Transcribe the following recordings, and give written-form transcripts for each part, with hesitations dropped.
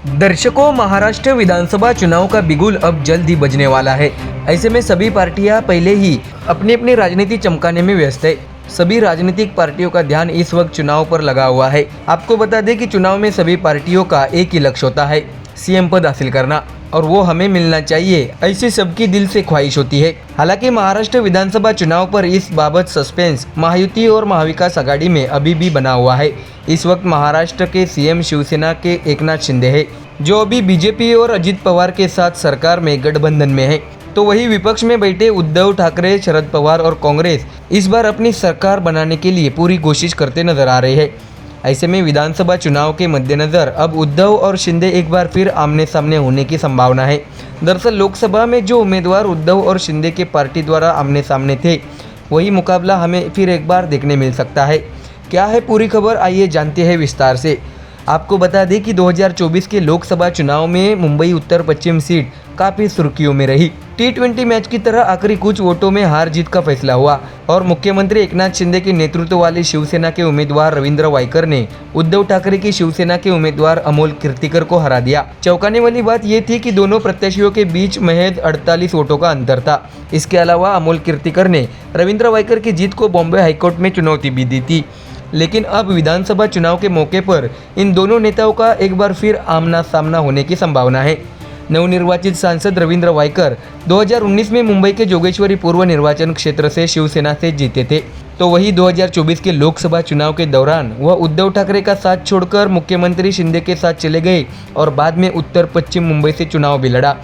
दर्शकों, महाराष्ट्र विधानसभा चुनाव का बिगुल अब जल्द ही बजने वाला है। ऐसे में सभी पार्टियां पहले ही अपनी अपनी राजनीति चमकाने में व्यस्त है। सभी राजनीतिक पार्टियों का ध्यान इस वक्त चुनाव पर लगा हुआ है। आपको बता दें कि चुनाव में सभी पार्टियों का एक ही लक्ष्य होता है, सीएम पद हासिल करना, और वो हमें मिलना चाहिए, ऐसी सबकी दिल से ख्वाहिश होती है। हालांकि महाराष्ट्र विधानसभा चुनाव पर इस बाबत सस्पेंस महायुति और महाविकास आघाड़ी में अभी भी बना हुआ है। इस वक्त महाराष्ट्र के सीएम शिवसेना के एकनाथ शिंदे हैं, जो अभी बीजेपी और अजित पवार के साथ सरकार में गठबंधन में है। तो वही विपक्ष में बैठे उद्धव ठाकरे, शरद पवार और कांग्रेस इस बार अपनी सरकार बनाने के लिए पूरी कोशिश करते नजर आ रहे हैं। ऐसे में विधानसभा चुनाव के मद्देनज़र अब उद्धव और शिंदे एक बार फिर आमने सामने होने की संभावना है। दरअसल लोकसभा में जो उम्मीदवार उद्धव और शिंदे के पार्टी द्वारा आमने सामने थे, वही मुकाबला हमें फिर एक बार देखने मिल सकता है। क्या है पूरी खबर, आइए जानते हैं विस्तार से। आपको बता दें कि 2024 के लोकसभा चुनाव में मुंबई उत्तर पश्चिम सीट काफ़ी सुर्खियों में रही। T20 मैच की तरह आखिरी कुछ वोटों में हार जीत का फैसला हुआ और मुख्यमंत्री एकनाथ शिंदे के नेतृत्व वाली शिवसेना के उम्मीदवार रविंद्र वायकर ने उद्धव ठाकरे की शिवसेना के उम्मीदवार अमोल कीर्तिकर को हरा दिया। चौंकाने वाली बात यह थी कि दोनों प्रत्याशियों के बीच महज 48 वोटों का अंतर था। इसके अलावा अमोल कीर्तिकर ने रविंद्र वायकर की जीत को बॉम्बे हाईकोर्ट में चुनौती भी दी थी। लेकिन अब विधानसभा चुनाव के मौके पर इन दोनों नेताओं का एक बार फिर आमना सामना होने की संभावना है। नवनिर्वाचित सांसद रविंद्र वायकर 2019 में मुंबई के जोगेश्वरी पूर्व निर्वाचन क्षेत्र से शिवसेना से जीते थे। तो वही 2024 के लोकसभा चुनाव के दौरान वह उद्धव ठाकरे का साथ छोड़कर मुख्यमंत्री शिंदे के साथ चले गए और बाद में उत्तर पश्चिम मुंबई से चुनाव भी लड़ा।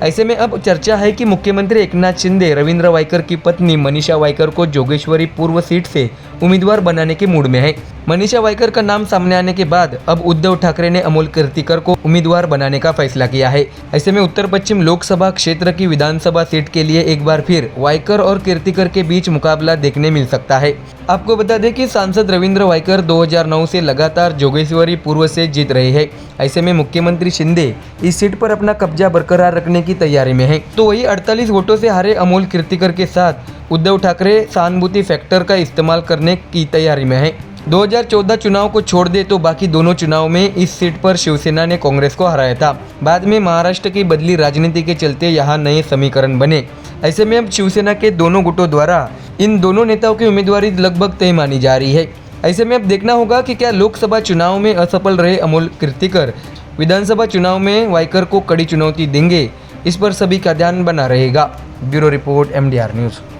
ऐसे में अब चर्चा है कि मुख्यमंत्री एकनाथ शिंदे रविंद्र वायकर की पत्नी मनीषा वायकर को जोगेश्वरी पूर्व सीट से उम्मीदवार बनाने के मूड में है। मनीषा वायकर का नाम सामने आने के बाद अब उद्धव ठाकरे ने अमोल कीर्तिकर को उम्मीदवार बनाने का फैसला किया है। ऐसे में उत्तर पश्चिम लोकसभा क्षेत्र की विधानसभा सीट के लिए एक बार फिर वायकर और कीर्तिकर के बीच मुकाबला देखने मिल सकता है। आपको बता दें कि सांसद रविंद्र वायकर 2009 से लगातार जोगेश्वरी पूर्व से जीत रहे हैं। ऐसे में मुख्यमंत्री शिंदे इस सीट पर अपना कब्जा बरकरार रखने की तैयारी में है। तो वही 48 वोटों से हारे अमोल कीर्तिकर के साथ उद्धव ठाकरे सहानुभूति फैक्टर का इस्तेमाल करने की तैयारी में है। 2014 चुनाव को छोड़ दे तो बाकी दोनों चुनाव में इस सीट पर शिवसेना ने कांग्रेस को हराया था। बाद में महाराष्ट्र की बदली राजनीति के चलते यहाँ नए समीकरण बने। ऐसे में अब शिवसेना के दोनों गुटों द्वारा इन दोनों नेताओं की उम्मीदवारी लगभग तय मानी जा रही है। ऐसे में अब देखना होगा कि क्या लोकसभा चुनाव में असफल रहे अमोल कीर्तिकर विधानसभा चुनाव में वायकर को कड़ी चुनौती देंगे। इस पर सभी का ध्यान बना रहेगा। Bureau report MDR news.